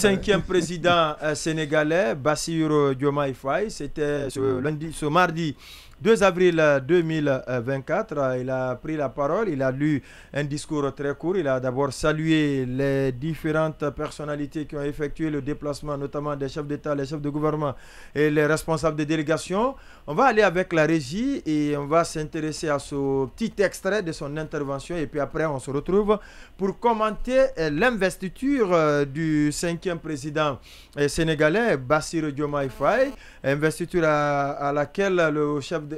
5e président sénégalais, Bassirou Diomaye Faye. C'était ce mardi 2 avril 2024, il a pris la parole, il a lu un discours très court, il a d'abord salué les différentes personnalités qui ont effectué le déplacement, notamment des chefs d'État, les chefs de gouvernement et les responsables de délégation. On va aller avec la régie et on va s'intéresser à ce petit extrait de son intervention et puis après on se retrouve pour commenter l'investiture du 5e président sénégalais, Bassirou Diomaye Faye, investiture à laquelle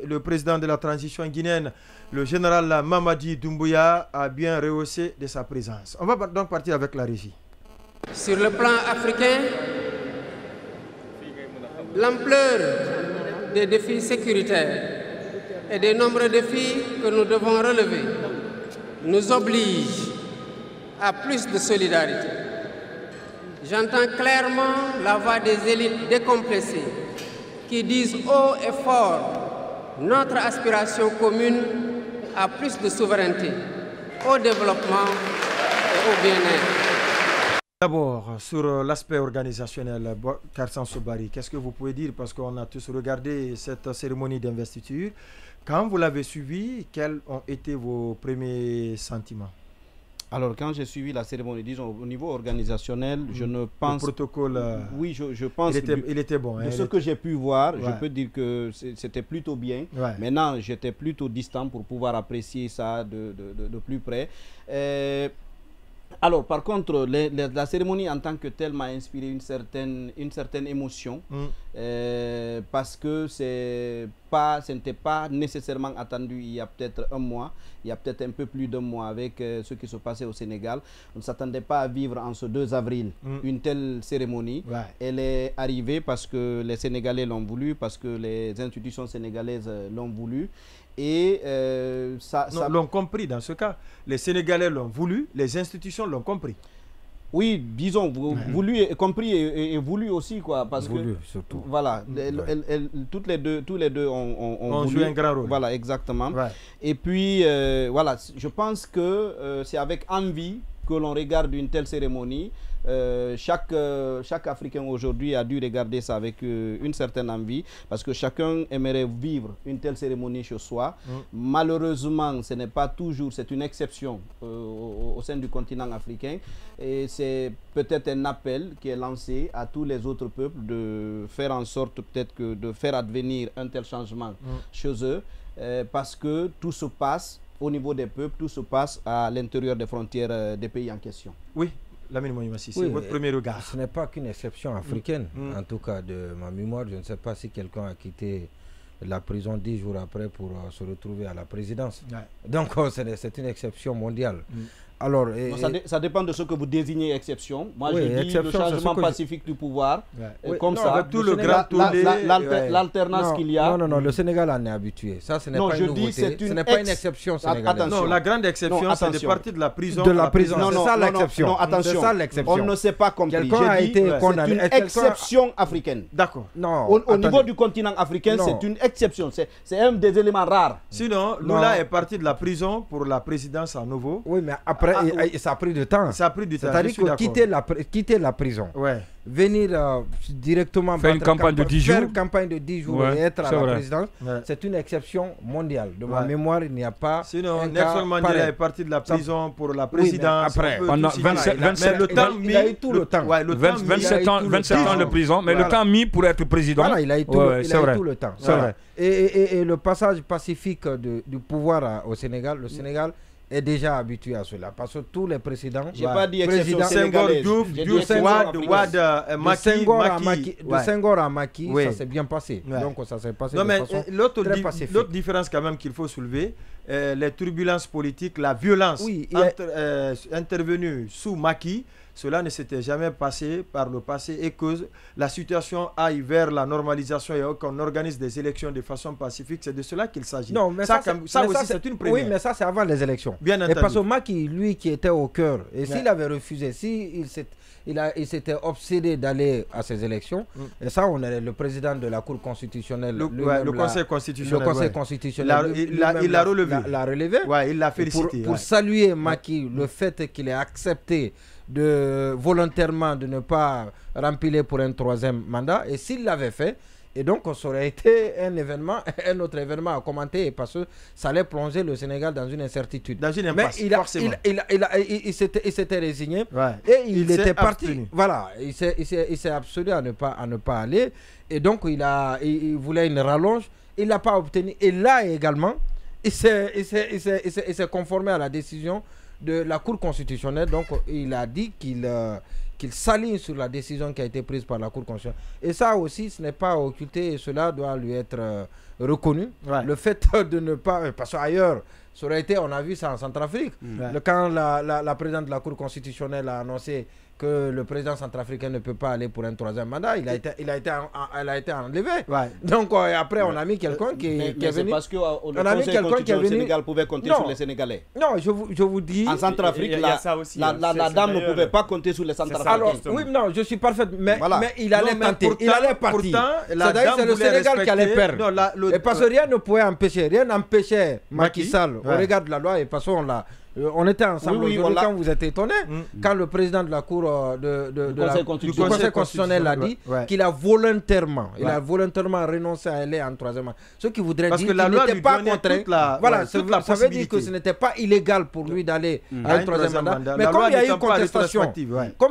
le président de la transition guinéenne, le général Mamadi Doumbouya, a bien rehaussé de sa présence. On va donc partir avec la régie. Sur le plan africain, l'ampleur des défis sécuritaires et des nombreux défis que nous devons relever nous oblige à plus de solidarité. J'entends clairement la voix des élites décomplexées qui disent haut et fort notre aspiration commune à plus de souveraineté, au développement et au bien-être. D'abord, sur l'aspect organisationnel, Karsan Sobari, qu'est-ce que vous pouvez dire? Parce qu'on a tous regardé cette cérémonie d'investiture. Quand vous l'avez suivie, quels ont été vos premiers sentiments? Alors, quand j'ai suivi la cérémonie, disons, au niveau organisationnel, je ne pense... Le protocole... oui, je pense... Il était bon. De ce que j'ai pu voir, je peux dire que c'était plutôt bien. Maintenant, j'étais plutôt distant pour pouvoir apprécier ça de plus près. Alors, par contre, la cérémonie en tant que telle m'a inspiré une certaine émotion parce que ce n'était pas nécessairement attendu il y a peut-être un mois, il y a peut-être un peu plus d'un mois avec ce qui se passait au Sénégal. On ne s'attendait pas à vivre en ce 2 avril une telle cérémonie. Elle est arrivée parce que les Sénégalais l'ont voulu, parce que les institutions sénégalaises l'ont voulu. Et ça l'ont compris dans ce cas. Les Sénégalais l'ont voulu, les institutions l'ont compris. Oui, disons, voulu et compris et voulu aussi, quoi. Parce voulu, que, surtout. Voilà, tous les deux ont voulu. Joué un grand rôle. Voilà, exactement. Et puis, voilà, je pense que c'est avec envie que l'on regarde une telle cérémonie. Chaque Africain aujourd'hui a dû regarder ça avec une certaine envie parce que chacun aimerait vivre une telle cérémonie chez soi. Malheureusement, ce n'est pas toujours, c'est une exception au sein du continent africain et c'est peut-être un appel qui est lancé à tous les autres peuples de faire en sorte peut-être que de faire advenir un tel changement chez eux parce que tout se passe au niveau des peuples, tout se passe à l'intérieur des frontières des pays en question. Oui. Lamine Moïmassi, c'est votre premier regard. Ce n'est pas qu'une exception africaine, en tout cas de ma mémoire. Je ne sais pas si quelqu'un a quitté la prison 10 jours après pour se retrouver à la présidence. Donc c'est une exception mondiale. Alors, ça dépend de ce que vous désignez exception. Moi, je dis le changement pacifique du pouvoir. Comme ça, avec tout le grand l'alternance qu'il y a. Non, le Sénégal en est habitué. Ça, ce n'est pas une nouveauté. Ce n'est pas une exception sénégalaise. Non, la grande exception, c'est de partir de la prison. De la prison, c'est ça l'exception. Non, attention, on ne s'est pas compris. Quelqu'un a été condamné. C'est une exception africaine. D'accord. Au niveau du continent africain, c'est une exception. C'est un des éléments rares. Sinon, Lula est parti de la prison pour la présidence à nouveau. Oui, mais après, ça a pris du temps. Ça a pris du temps. C'est-à-dire que quitter la prison, venir directement faire une campagne de 10 jours, faire une campagne de 10 jours et être à la présidence, c'est une exception mondiale. De ma mémoire, il n'y a pas. Sinon, Nelson Mandela est parti de la prison pour la présidence. Oui, après, pendant 27 ans, il a eu tout le temps. 27 ans de prison, mais le temps mis pour être président. Voilà, il a eu tout le temps. C'est vrai. Et le passage pacifique du pouvoir au Sénégal, le Sénégal est déjà habitué à cela parce que tous les présidents, j'ai pas dit exception sénégalaise, de Senghor à Macky, ça s'est bien passé. Donc ça s'est passé de façon très pacifique. L'autre différence quand même qu'il faut soulever, les turbulences politiques, la violence intervenue sous Macky, cela ne s'était jamais passé par le passé et que la situation aille vers la normalisation et qu'on organise des élections de façon pacifique, c'est de cela qu'il s'agit. Non, mais ça aussi c'est une première. Oui, mais ça c'est avant les élections. Bien entendu. Et parce que Macky, lui qui était au cœur, et s'il avait refusé, il s'était obsédé d'aller à ces élections, et ça on est le président de la Cour constitutionnelle, le Conseil constitutionnel. Le Conseil constitutionnel. Il l'a relevé. Il l'a félicité. Pour saluer Macky, le fait qu'il ait accepté volontairement de ne pas remplir pour un 3e mandat. Et s'il l'avait fait, et donc ça aurait été un autre événement à commenter parce que ça allait plonger le Sénégal dans une incertitude. Dans une impasse, forcément. Il s'était résigné et il était parti. Voilà, il s'est abstenu à ne pas aller. Et donc il voulait une rallonge. Il l'a pas obtenu. Et là également, il s'est conformé à la décision de la Cour constitutionnelle. Donc il a dit qu'il s'aligne sur la décision qui a été prise par la Cour constitutionnelle. Et ça aussi, ce n'est pas occulté et cela doit lui être reconnu. Le fait de ne pas... Parce qu'ailleurs, ça aurait été, on a vu ça en Centrafrique. Quand la présidente de la Cour constitutionnelle a annoncé que le président centrafricain ne peut pas aller pour un 3e mandat, elle a été enlevée. Donc après, on a mis quelqu'un qui est venu... parce que le Conseil constitutionnel du Sénégal pouvait compter sur les Sénégalais. Non, je vous dis... En Centrafrique, la dame ne pouvait pas compter sur les Centrafricains. Alors, oui, non, je suis parfaite, mais il allait tenter. Il allait partir. C'est le Sénégal qui allait perdre. Et parce que rien ne pouvait empêcher, rien n'empêchait Macky Sall, au regard de la loi, et parce qu'on l'a... On était ensemble quand vous êtes étonnés, quand le président de la Cour du Conseil constitutionnel a dit qu'il a volontairement, renoncé à aller en 3e mandat. Ce qui voudrait dire qu'il n'était pas contraint. Voilà, ça veut dire que ce n'était pas illégal pour lui d'aller à un 3e mandat. Mais comme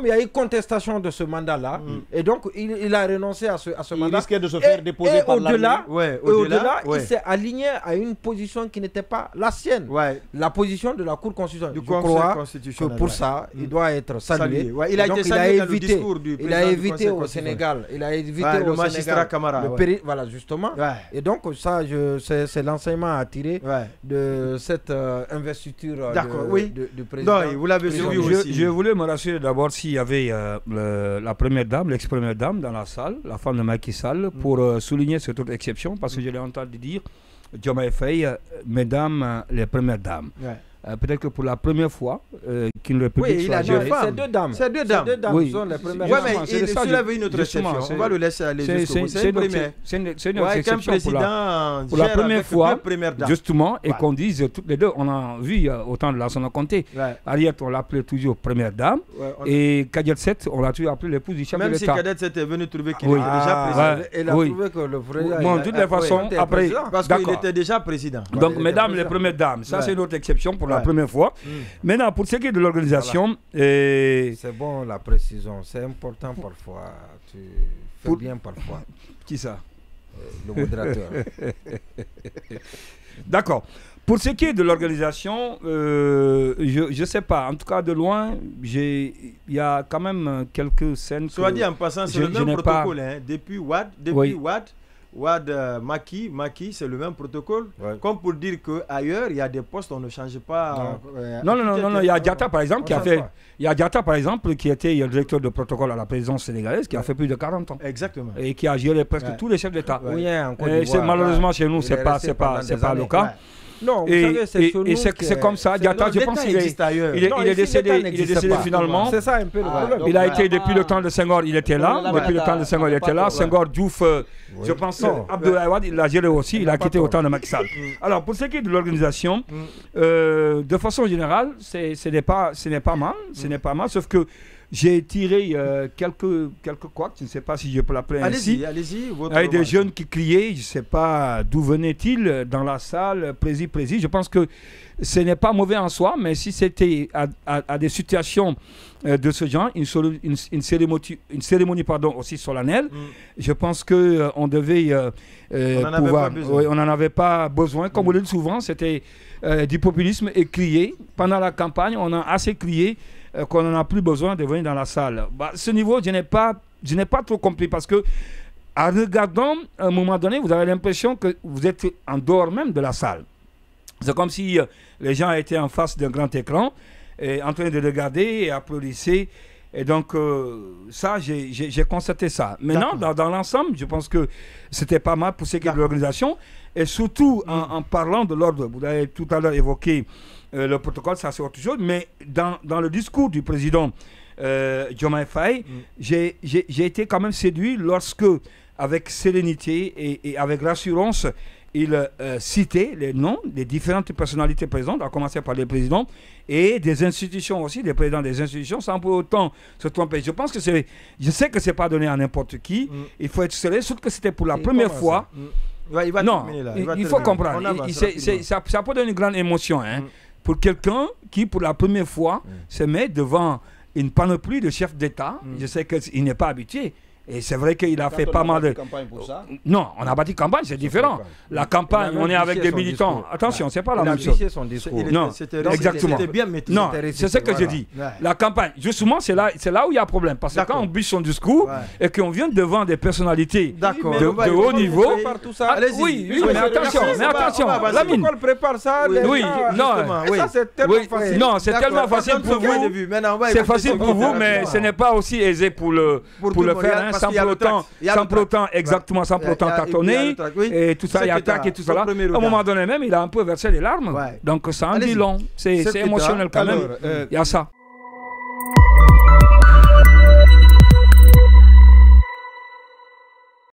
il y a eu contestation de ce mandat-là, et donc il a renoncé à ce mandat. Il risquait de se faire déposer par au-delà, il s'est aligné à une position qui n'était pas la sienne. La position de la Cour constitutionnelle. Je crois que pour ça, il doit être salué. Il a été salué dans le discours du président. Il a évité au Sénégal. Il a évité le magistrat Camara. Voilà, justement. Et donc, ça, c'est l'enseignement à tirer de cette investiture du président. Non, vous l'avez suivi aussi. Je voulais me rassurer d'abord s'il y avait la première dame, l'ex-première dame dans la salle, la femme de Macky Sall, pour souligner cette autre exception, parce que je l'ai entendu dire, Diomaye Faye, mesdames, les premières dames. Peut-être que pour la première fois qu'une république soit gérée. C'est deux dames. C'est deux dames. Oui. Sont les premières dames. Mais il soulève une autre exception. On va le laisser aller jusqu'au bout. C'est une première. C'est une exception pour la première fois, justement, et qu'on dise toutes les deux. On a vu au temps de Lassana Conté. Ariette, on l'appelait toujours première dame. Et Kadiet 7, on l'a toujours appelé l'épouse du chef de l'État. Même si Kadiet 7 est venu trouver qu'il était déjà président. Il a trouvé que le président. Bon, de toutes les façons, après. Parce qu'il était déjà président. Donc, mesdames, les premières dames, ça c'est une autre exception pour la première fois. Maintenant, pour ce qui est de l'organisation... C'est bon la précision, c'est important parfois. Tu fais bien parfois. Qui ça? Le modérateur. D'accord. Pour ce qui est de l'organisation, je ne sais pas. En tout cas, de loin, il y a quand même quelques scènes... Soit dit en passant, c'est le même protocole. Depuis Wade, Macky, c'est le même protocole. Comme pour dire qu'ailleurs, il y a des postes, on ne change pas. Non. Il y a Diatta, par exemple, qui était le directeur de protocole à la présidence sénégalaise, qui a fait plus de 40 ans. Exactement. Et qui a géré presque tous les chefs d'État. Malheureusement, chez nous, ce n'est pas le cas. Non, vous savez, c'est comme ça. Diatta, je pense qu'il est décédé finalement. C'est ça un peu le problème. Il a été depuis le temps de Senghor, il était là. Depuis le temps de Senghor, il était là. Senghor, Diouf, je pense, Abdoulaye Wade, il l'a géré aussi. Il a quitté au temps de Macky Sall. Alors, pour ce qui est de l'organisation, de façon générale, ce n'est pas mal, sauf que j'ai tiré quelques couacs, je ne sais pas si je peux l'appeler ainsi. Allez-y. Avec des jeunes qui criaient, je ne sais pas d'où venaient-ils dans la salle, prési. Je pense que ce n'est pas mauvais en soi, mais si c'était à des situations de ce genre, une cérémonie aussi solennelle, je pense qu'on devait pouvoir... on n'en avait pas besoin. Comme on le dit souvent, c'était du populisme et crier. Pendant la campagne, on a assez crié qu'on n'en a plus besoin de venir dans la salle. Ce niveau, je n'ai pas trop compris parce que, en regardant, à un moment donné, vous avez l'impression que vous êtes en dehors même de la salle. C'est comme si les gens étaient en face d'un grand écran, en train de regarder et applaudissaient. Et donc, ça, j'ai constaté ça. Maintenant, dans l'ensemble, je pense que c'était pas mal pour ce qui est de l'organisation. Et surtout, en parlant de l'ordre, vous avez tout à l'heure évoqué le protocole, ça c'est autre chose, mais dans le discours du président Diomaye Faye, j'ai été quand même séduit lorsque, avec sérénité et avec rassurance, il citait les noms des différentes personnalités présentes, à commencer par les présidents, et des institutions aussi, des présidents des institutions, sans pour autant se tromper. Je pense que je sais que c'est pas donné à n'importe qui, il faut être sérieux, surtout que c'était pour la première fois. Il faut comprendre, ça peut donner une grande émotion, hein, pour quelqu'un qui, pour la première fois, se met devant une panoplie de chefs d'État. Je sais qu'il n'est pas habitué. Et c'est vrai qu'il a fait pas mal de... campagne pour ça. Non, on a bâti campagne, c'est différent. La campagne, on est avec des militants. Attention, c'est pas la même chose. Son discours. Non, exactement. C'était bien maîtrisé. Non, c'est ce que je dis. La campagne, justement, c'est là où il y a problème. Parce que quand on bûche son discours et qu'on vient devant des personnalités de haut niveau... Oui, mais attention, Lamine. L'école prépare ça. Oui, non, c'est tellement facile pour vous. C'est facile pour vous, mais ce n'est pas aussi aisé pour le faire. Sans pour autant tâtonner et tout ça, il attaque et tout ça là. À un moment donné même, il a un peu versé les larmes. Donc ça en dit long. C'est émotionnel quand même. Il y a ça.